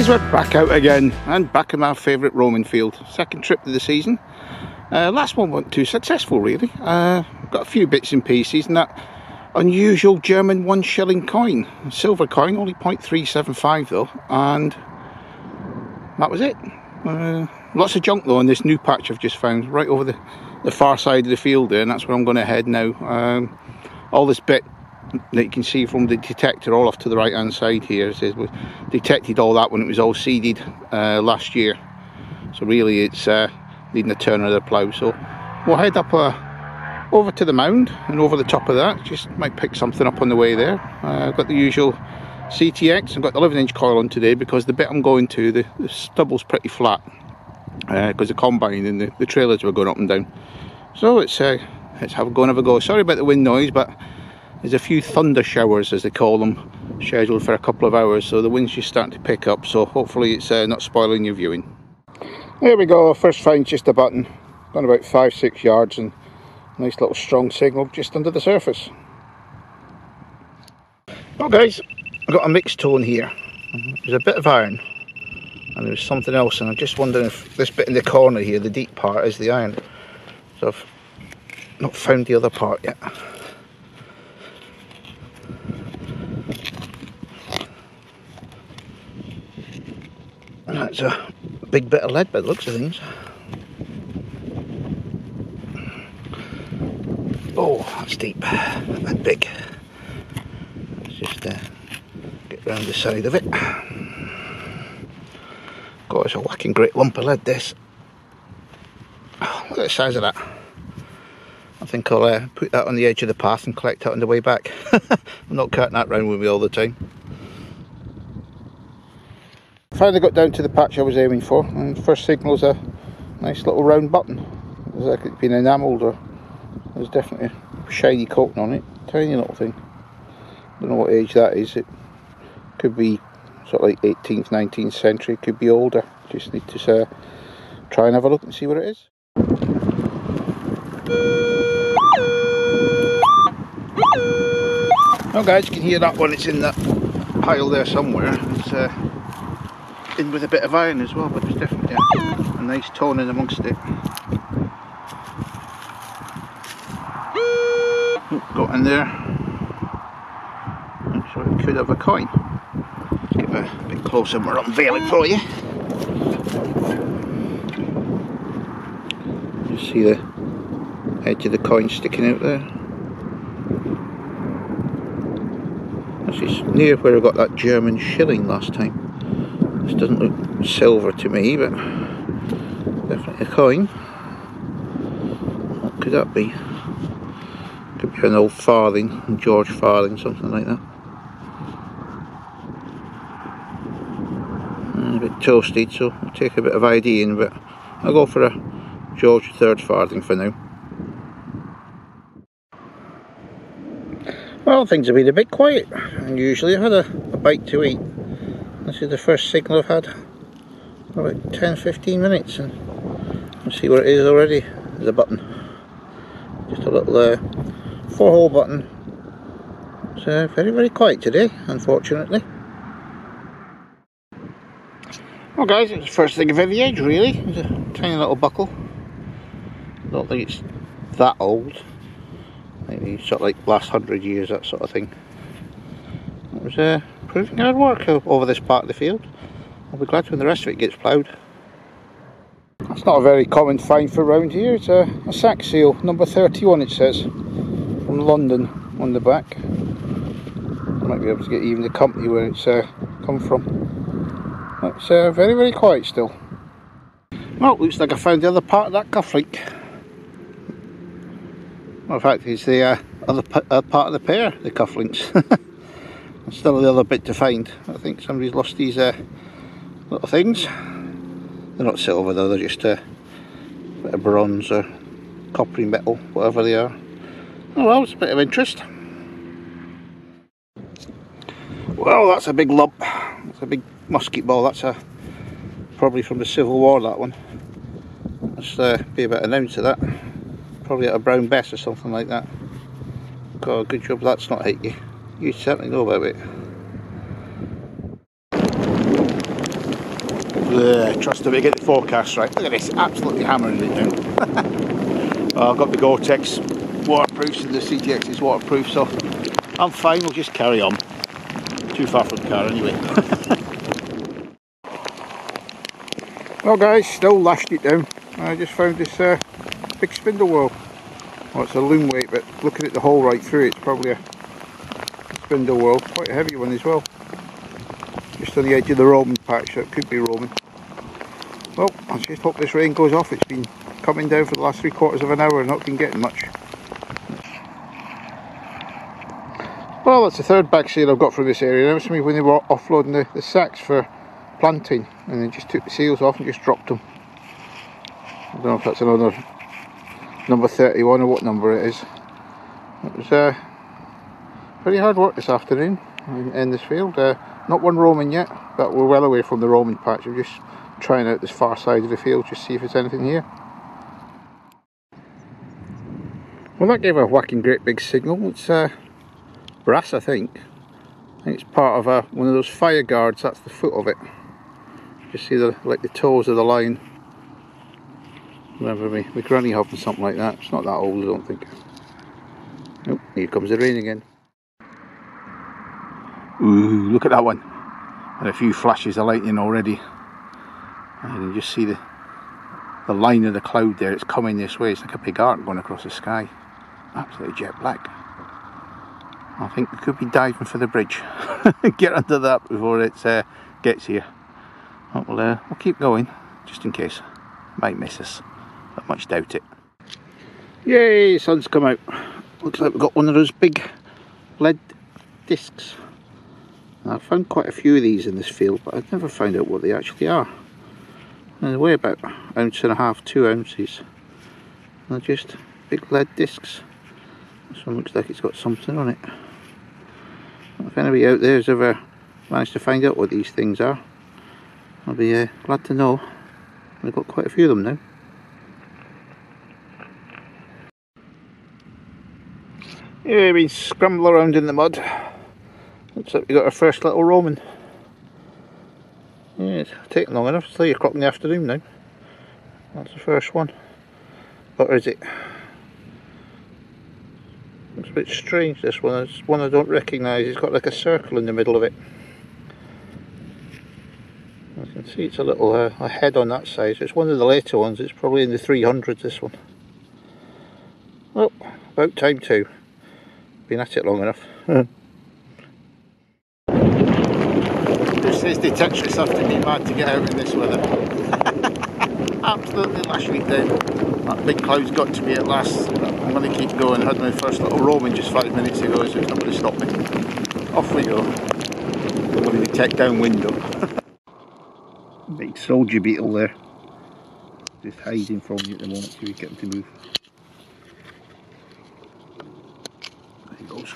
guys, we're back out again and back in my favourite roaming field. Second trip of the season. Last one wasn't too successful really. Got a few bits and pieces and that unusual German 1 shilling coin. Silver coin, only 0.375 though, and that was it. Lots of junk though on this new patch I've just found, right over the far side of the field there, and that's where I'm going to head now. All this bit that you can see from the detector all off to the right hand side here, it says we detected all that when it was all seeded last year, so really it's needing a turn of the plough. So we'll head up over to the mound, and over the top of that just might pick something up on the way there. I've got the usual CTX. I've got the 11-inch coil on today because the bit I'm going to, the stubble's pretty flat because the combine and the trailers were going up and down. So let's have a go. Sorry about the wind noise, but there's a few thunder showers, as they call them, scheduled for a couple of hours, so the wind's just starting to pick up, so hopefully it's not spoiling your viewing. There we go, first find just a button, gone about 5-6 yards, and nice little strong signal just under the surface. Well guys, I've got a mixed tone here. There's a bit of iron and there's something else, and I'm just wondering if this bit in the corner here, the deep part, is the iron. So I've not found the other part yet. That's a big bit of lead by the looks of things. Oh, that's deep and big. Let's just get round the side of it. God, it's a whacking great lump of lead, this. Oh, look at the size of that. I think I'll put that on the edge of the path and collect that on the way back. I'm not carting that round with me all the time. Finally got down to the patch I was aiming for, and first signal's a nice little round button. It was like it's been enamelled, or there's definitely a shiny coating on it. Tiny little thing. Don't know what age that is. It could be sort of like 18th, 19th century, could be older. Just need to try and have a look and see what it is. Oh guys, you can hear that one, it's in that pile there somewhere. It's in with a bit of iron as well, but there's definitely a nice tone in amongst it. Got in there, so it could have a coin. Let's get a bit closer and we'll unveil it for you. You see the edge of the coin sticking out there. This is near where I got that German shilling last time. This doesn't look silver to me, but definitely a coin. What could that be? Could be an old farthing, George farthing, something like that. A bit toasted, so I'll take a bit of ID in, but I'll go for a George III farthing for now. Well, things have been a bit quiet, and usually I've had a bite to eat. This is the first signal I've had for about 10-15 minutes, and let's see where it is already. There's a button, just a little 4-hole button. It's very, very quiet today, unfortunately. Well guys, it's the first thing I've ever edged really. It's a tiny little buckle. I don't think it's that old. Maybe sort of like last 100 years, that sort of thing. It was proving hard work over this part of the field. I'll be glad when the rest of it gets ploughed. That's not a very common find for around here. It's a sack seal, number 31 it says, from London on the back. I might be able to get even the company where it's come from. It's very, very quiet still. Well, looks like I found the other part of that cufflink. Well, in fact, it's the other part of the pair, the cufflinks. There's still the other bit to find. I think somebody's lost these little things. They're not silver though, they're just a bit of bronze or coppery metal, whatever they are. Oh well, it's a bit of interest. Well, that's a big lump. That's a big musket ball. That's probably from the Civil War, that one. Must be about an ounce of that. Probably at a brown bess or something like that. God, good job that's not hit you. You certainly know about it. Trust me, get the forecast right. Look at this, absolutely hammering it down. I've got the Gore-Tex waterproof, and the CTX is waterproof, so I'm fine, we'll just carry on. Too far from the car anyway. Well guys, still lashed it down. I just found this big spindle whorl. Well, it's a loom weight, but looking at the hole right through it, it's probably a spindle whorl. Quite a heavy one as well. Just on the edge of the roaming patch, so it could be roaming. Well, I just hope this rain goes off. It's been coming down for the last 3/4 of an hour and not been getting much. Well, that's the third bag seal I've got from this area. That was me when they were offloading the sacks for planting, and then just took the seals off and just dropped them. I don't know if that's another number 31 or what number it is. It was pretty hard work this afternoon in this field. Not one roaming yet, but we're well away from the roaming patch. We're just trying out this far side of the field, just see if there's anything here. Well, that gave a whacking great big signal. It's brass, I think. It's part of one of those fire guards. That's the foot of it. You see like the toes of the line. Remember me, my granny having something like that. It's not that old, I don't think. Oh, here comes the rain again. Ooh, look at that one. And a few flashes of lightning already. And you just see the line of the cloud there. It's coming this way. It's like a big arc going across the sky. Absolutely jet black. I think we could be diving for the bridge. Get under that before it gets here. But we'll keep going, just in case. Might miss us, but much doubt it. Yay, sun's come out. Looks like we've got one of those big lead discs. I've found quite a few of these in this field, but I've never found out what they actually are. And they weigh about 1.5 ounces, 2 ounces. They're just big lead discs. This one looks like it's got something on it. If anybody out there has ever managed to find out what these things are, I'll be glad to know. We've got quite a few of them now. Yeah, we've been scrambling around in the mud. Looks like we got our first little roaming. Yeah, it's taken long enough. It's 3 o'clock in the afternoon now. That's the first one. Or is it? Looks a bit strange, this one. It's one I don't recognise. It's got like a circle in the middle of it. I can see it's a little a head on that side. So it's one of the later ones. It's probably in the 300s, this one. Well, about time too. Been at it long enough. This detector stuff to be mad to get out in this weather. Absolutely lashing it down. That big cloud's got to me at last. I'm going to keep going. I had my first little roaming just 5 minutes ago, so it's not going to stop me. Off we go. I'm going to detect downwind though. Big soldier beetle there. Just hiding from you at the moment, so we get him to move. There he goes.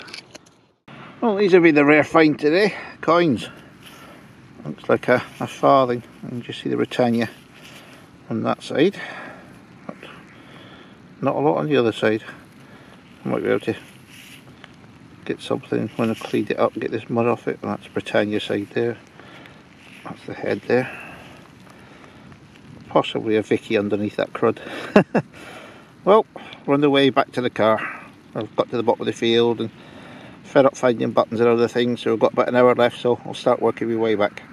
Well, these will be the rare find today. Coins. Looks like a farthing, and you see the Britannia on that side. Not a lot on the other side. I might be able to get something when I cleaned it up, get this mud off it. That's Britannia side there. That's the head there. Possibly a Vicky underneath that crud. Well, we're on the way back to the car. I've got to the bottom of the field and fed up finding buttons and other things, so we've got about an hour left, so I'll start working my way back.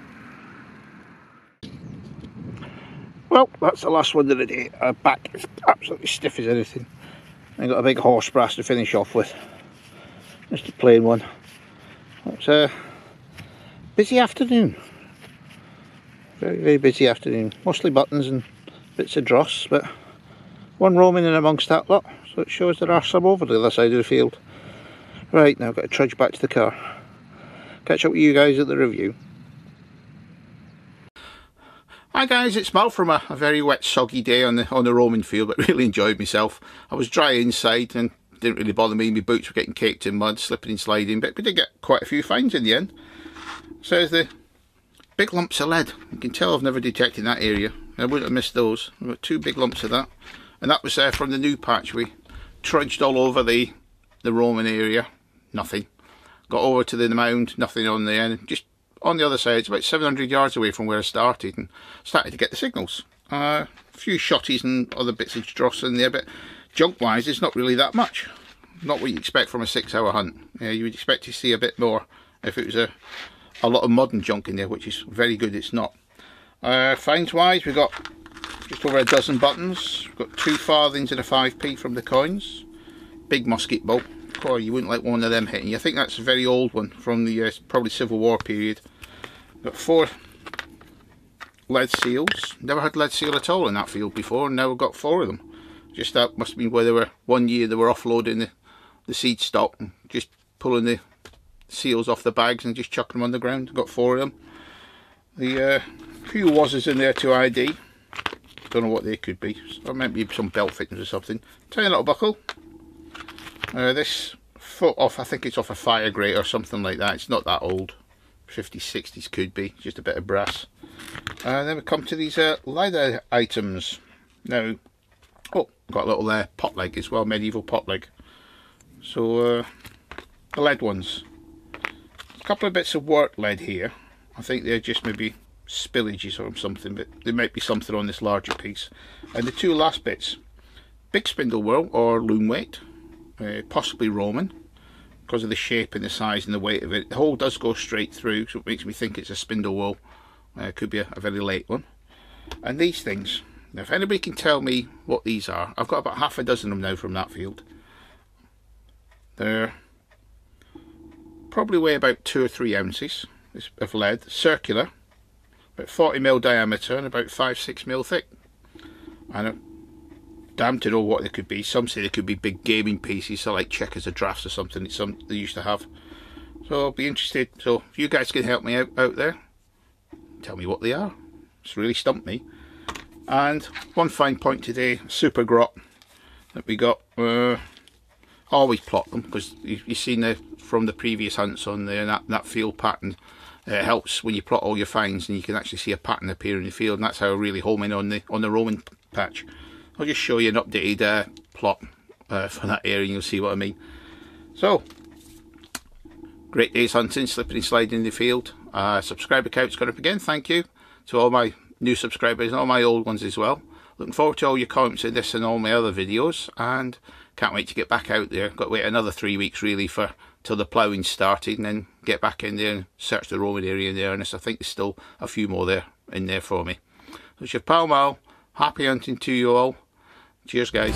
Well, that's the last one of the day. Our back is absolutely stiff as anything. I've got a big horse brass to finish off with. Just a plain one. It's a busy afternoon. Very, very busy afternoon. Mostly buttons and bits of dross, but one roaming in amongst that lot, so it shows there are some over the other side of the field. Right, now I've got to trudge back to the car. Catch up with you guys at the review. Hi guys, it's Mal from a very wet, soggy day on the roaming field, but really enjoyed myself. I was dry inside and didn't really bother me. My boots were getting caked in mud, slipping and sliding, but we did get quite a few finds in the end. So there's the big lumps of lead. You can tell I've never detected that area. I wouldn't have missed those. We've got 2 big lumps of that, and that was from the new patch. We trudged all over the roaming area, nothing. Got over to the mound, nothing on there, and just on the other side, it's about 700 yards away from where I started, and started to get the signals. A few shotties and other bits of dross in there, but junk wise it's not really that much. Not what you expect from a 6-hour hunt. You would expect to see a bit more if it was a lot of modern junk in there, which is very good it's not. Finds wise, we've got just over a dozen buttons. We've got 2 farthings and a 5p from the coins. Big musket bolt. Oh, you wouldn't like one of them hitting you. I think that's a very old one from the probably Civil War period. Got 4 lead seals. Never had lead seal at all in that field before, and now we've got 4 of them. Just that must have been where they were, one year they were offloading the seed stock and just pulling the seals off the bags and just chucking them on the ground. Got 4 of them. The few wazzers in there to ID. Don't know what they could be. Or maybe some belt fittings or something. Tiny little buckle. This foot off, I think it's off a fire grate or something like that. It's not that old. 50s, 60s could be. Just a bit of brass. Then we come to these leather items. Now, oh, got a little pot leg as well, medieval pot leg. So, the lead ones. A couple of bits of work lead here. I think they're just maybe spillages or something, but there might be something on this larger piece. And the 2 last bits, big spindle whorl or loom weight. Possibly Roman, because of the shape and the size and the weight of it. The hole does go straight through, so it makes me think it's a spindle whorl. Could be a very late one. And these things, now if anybody can tell me what these are, I've got about half a dozen of them now from that field. They're probably weigh about 2 or 3 ounces of lead, circular, about 40mm diameter and about 5-6mm thick. And damn to know what they could be. Some say they could be big gaming pieces, so like checkers or drafts or something. It's something they used to have. So I'll be interested. So if you guys can help me out there, tell me what they are. It's really stumped me. And one fine point today, super grot that we got. Always plot them, because you've seen from the previous hunts on there, that field pattern. It helps when you plot all your finds and you can actually see a pattern appear in the field, and that's how I really home in on the Roman patch. I'll just show you an updated plot for that area and you'll see what I mean. So, great days hunting, slipping and sliding in the field. Subscriber count's gone up again, thank you to all my new subscribers and all my old ones as well. Looking forward to all your comments in this and all my other videos, and can't wait to get back out there. Got to wait another 3 weeks really till the ploughing started, and then get back in there and search the Roman area in there, and I think there's still a few more in there for me. So it's your pal Mal, happy hunting to you all. Cheers guys.